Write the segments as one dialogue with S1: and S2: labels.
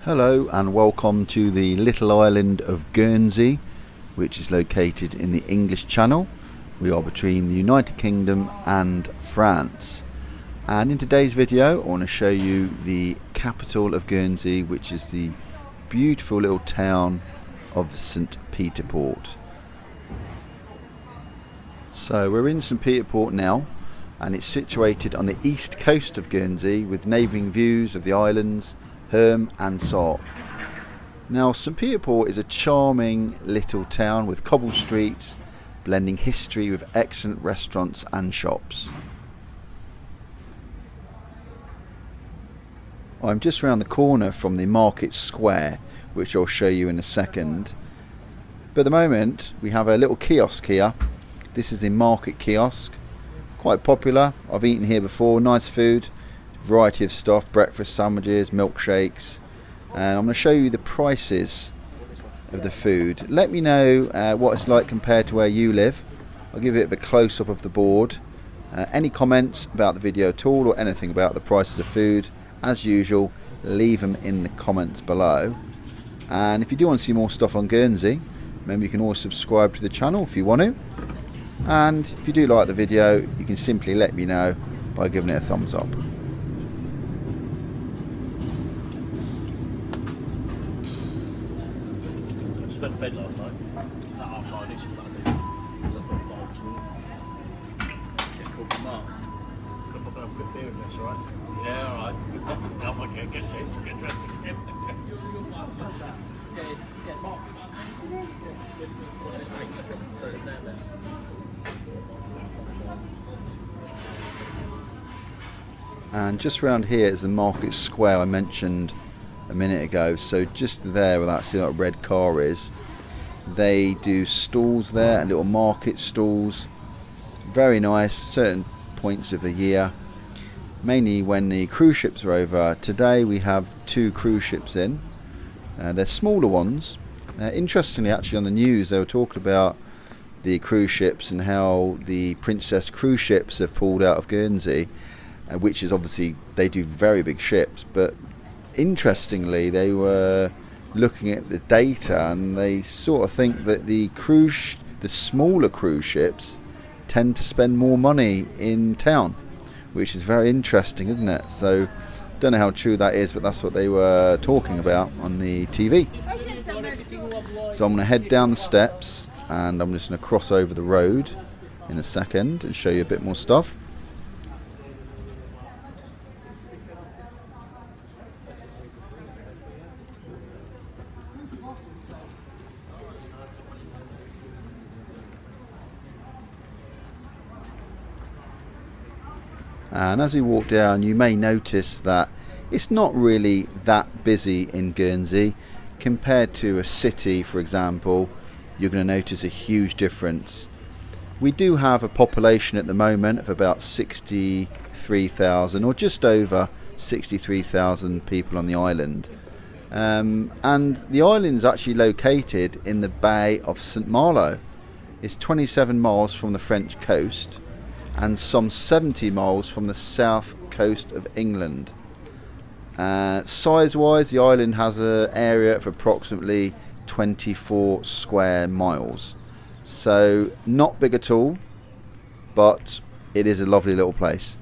S1: Hello and welcome to the little island of Guernsey, which is located in the English Channel. We are between the United Kingdom and France. And in today's video I want to show you the capital of Guernsey, which is the beautiful little town of St Peter Port. So we're in St Peter Port now, and it's situated on the east coast of Guernsey with neighbouring views of the islands Herm and Sark. Now St Peter Port is a charming little town with cobble streets blending history with excellent restaurants and shops. I'm just around the corner from the market square, which I'll show you in a second. But at the moment we have a little kiosk here. This is the market kiosk, quite popular. I've eaten here before, nice food. Variety of stuff, breakfast sandwiches, milkshakes, and I'm going to show you the prices of the food. Let me know what it's like compared to where you live. I'll give it a close-up of the board. Any comments about the video at all or anything about the prices of food, as usual, leave them in the comments below. And if you do want to see more stuff on Guernsey, remember you can always subscribe to the channel if you want to. And if you do like the video, you can simply let me know by giving it a thumbs up.
S2: Went to bed last night at 9:30ish. So I thought 5 get a call from Mark. Could pop and have a quick beer with us, alright? Yeah, alright. Help my kid get dressed.
S1: And just around here is the market square I mentioned a minute ago. So just there where that red car is, they do stalls there and little market stalls. Very nice, certain points of the year, mainly when the cruise ships are over. Today we have 2 cruise ships in. They're smaller ones. Interestingly, actually on the news they were talking about the cruise ships and how the Princess cruise ships have pulled out of Guernsey, which is obviously, they do very big ships, but interestingly they were looking at the data and they sort of think that the smaller cruise ships tend to spend more money in town, which is very interesting, isn't it? So don't know how true that is, but that's what they were talking about on the TV. So I'm going to head down the steps and I'm just going to cross over the road in a second and show you a bit more stuff. And as we walk down, you may notice that it's not really that busy in Guernsey. Compared to a city, for example, you're going to notice a huge difference. We do have a population at the moment of about 63,000, or just over 63,000 people on the island. And the island is actually located in the Bay of St Malo. It's 27 miles from the French coast and some 70 miles from the south coast of England. Size-wise, the island has an area of approximately 24 square miles. So not big at all, but it is a lovely little place.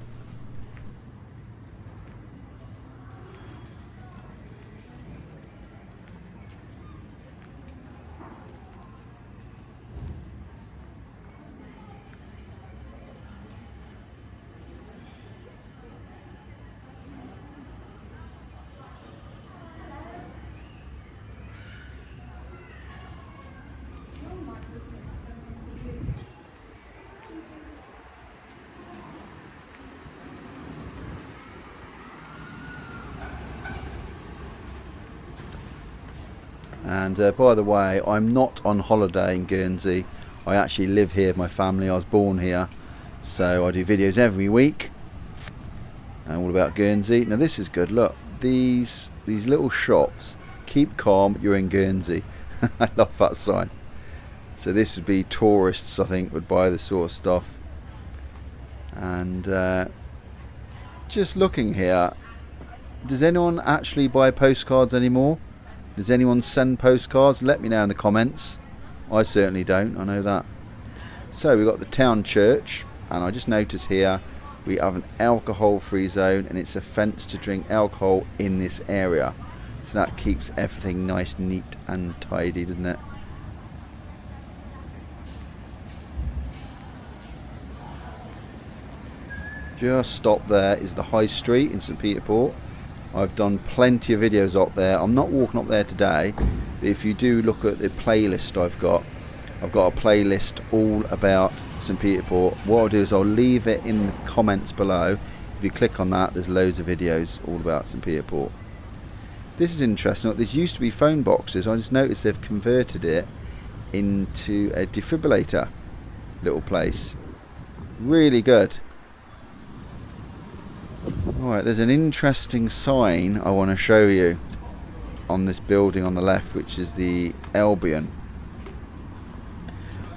S1: And by the way, I'm not on holiday in Guernsey. I actually live here with my family. I was born here, so I do videos every week and all about Guernsey. Now this is good. Look, these little shops. Keep calm, you're in Guernsey. I love that sign. So this would be tourists, I think, would buy this sort of stuff. And just looking here, Does anyone actually buy postcards anymore? Does anyone send postcards? Let me know in the comments. I certainly don't, I know that. So we've got the town church, and I just noticed here we have an alcohol-free zone, and it's a fence to drink alcohol in this area. So that keeps everything nice, neat and tidy, doesn't it? Just stop there is the High Street in St Peter Port. I've done plenty of videos up there. I'm not walking up there today, but if you do look at the playlist I've got a playlist all about St Peter Port. What I'll do is I'll leave it in the comments below. If you click on that, there's loads of videos all about St Peter Port. This is interesting. This used to be phone boxes. I just noticed they've converted it into a defibrillator little place. Really good. Alright, there's an interesting sign I want to show you on this building on the left, which is the Albion.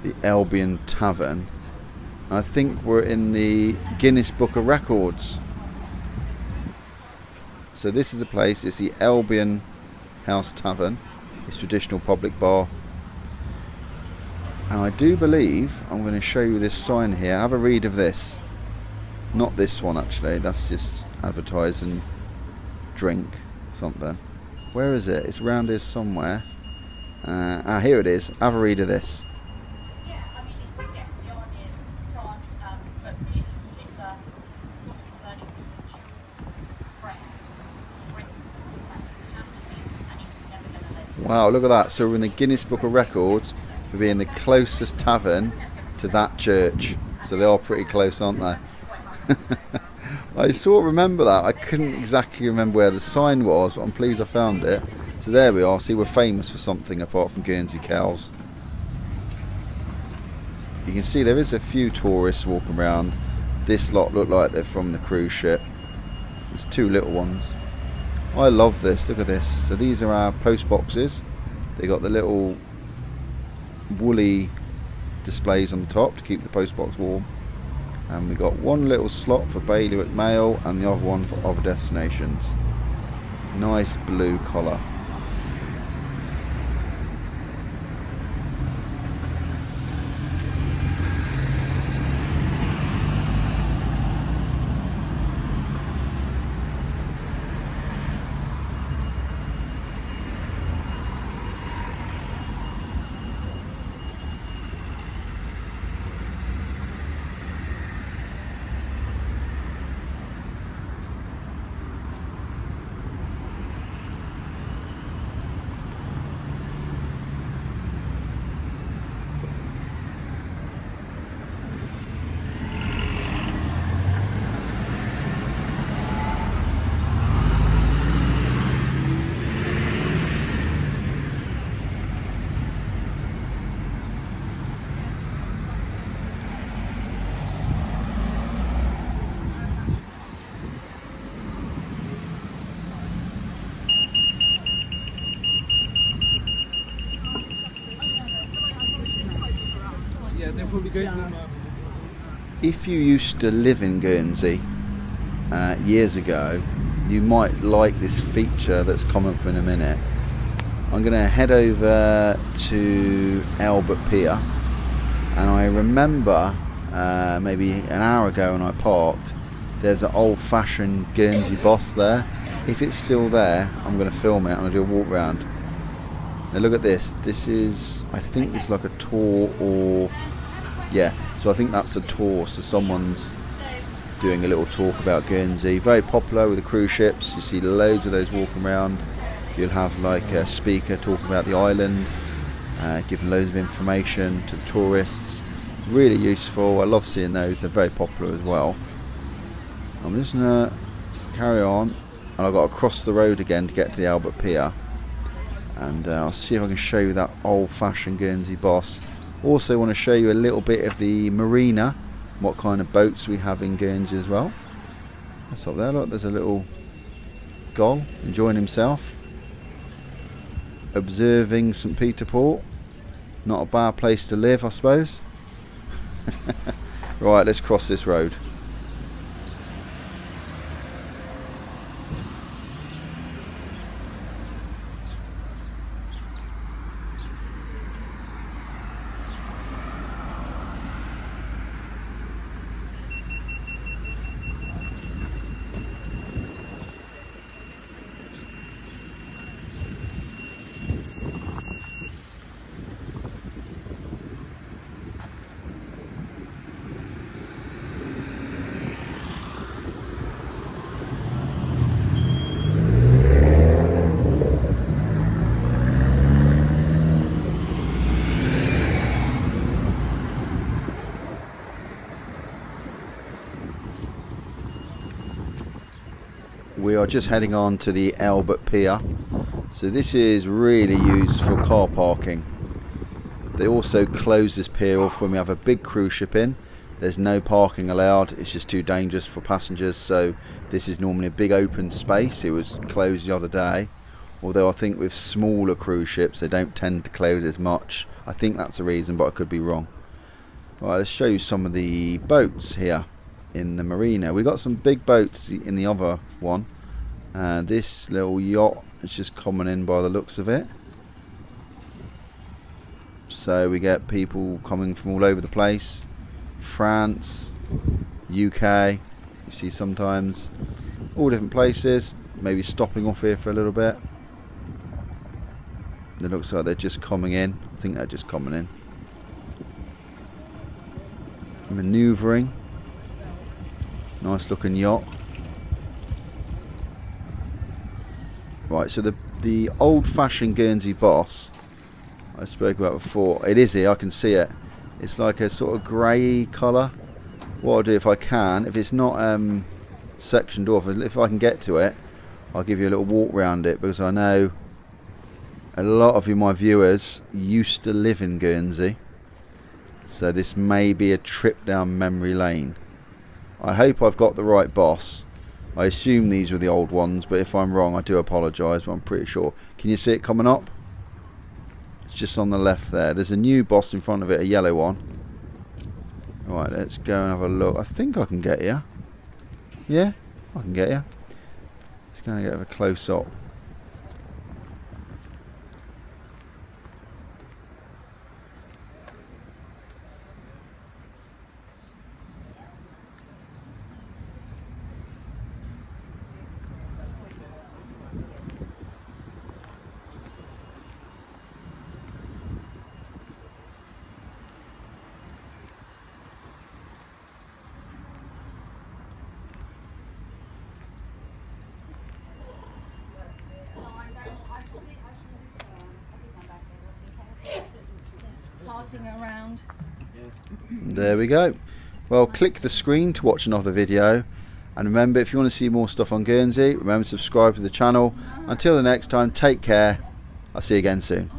S1: The Albion Tavern. I think we're in the Guinness Book of Records. So this is the place, it's the Albion House Tavern. It's traditional public bar. And I do believe, I'm going to show you this sign here. Have a read of this. Not this one actually, that's just advertising drink something. Where is it? It's around here somewhere. Here it is. Have a read of this. Wow, look at that. So we're in the Guinness Book of Records for being the closest tavern to that church. So they are pretty close, aren't they? I sort of remember that. I couldn't exactly remember where the sign was, but I'm pleased I found it. So there we are. See, we're famous for something apart from Guernsey cows. You can see there is a few tourists walking around. This lot look like they're from the cruise ship. There's two little ones. I love this. Look at this. So these are our post boxes. They got the little woolly displays on the top to keep the post box warm. And we got one little slot for bailiwick mail and the other one for other destinations. Nice blue collar. If you used to live in Guernsey years ago, you might like this feature that's coming up in a minute. I'm going to head over to Albert Pier, and I remember maybe an hour ago when I parked, there's an old-fashioned Guernsey boss there. If it's still there, I'm going to film it and I'll do a walk round. Now look at this. This is, I think it's like a tour, or yeah, so I think that's a tour. So someone's doing a little talk about Guernsey. Very popular with the cruise ships. You see loads of those walking around. You'll have like a speaker talking about the island, giving loads of information to tourists. Really useful. I love seeing those. They're very popular as well. I'm just gonna carry on, and I've got to cross the road again to get to the Albert Pier, and I'll see if I can show you that old-fashioned Guernsey boss. Also want to show you a little bit of the marina, what kind of boats we have in Guernsey as well. That's up there, look, there's a little gull enjoying himself, observing St Peter Port. Not a bad place to live, I suppose. Right, let's cross this road. We are just heading on to the Albert Pier. So this is really used for car parking. They also close this pier off when we have a big cruise ship in. There's no parking allowed, it's just too dangerous for passengers, so this is normally a big open space. It was closed the other day, although I think with smaller cruise ships they don't tend to close as much. I think that's the reason, but I could be wrong. Right, let's show you some of the boats here in the marina. We got some big boats in the other one. This little yacht is just coming in by the looks of it. So we get people coming from all over the place. France, UK, you see sometimes, all different places, maybe stopping off here for a little bit. It looks like they're just coming in. I think they're just coming in. Manoeuvring. Nice looking yacht. Right, so the old-fashioned Guernsey boss I spoke about before, it is here, I can see it. It's like a sort of grey colour. What I'll do if I can, if it's not sectioned off, if I can get to it, I'll give you a little walk round it, because I know a lot of you, my viewers, used to live in Guernsey. So this may be a trip down memory lane. I hope I've got the right boss. I assume these were the old ones, but if I'm wrong I do apologise, but I'm pretty sure. Can you see it coming up? It's just on the left there. There's a new boss in front of it, a yellow one. Right, let's go and have a look. I think I can get you. Yeah, I can get you. Let's go and get a close up.
S3: Around.
S1: There we go. Well, click the screen to watch another video, and remember, if you want to see more stuff on Guernsey, remember to subscribe to the channel. Until the next time, take care. I'll see you again soon.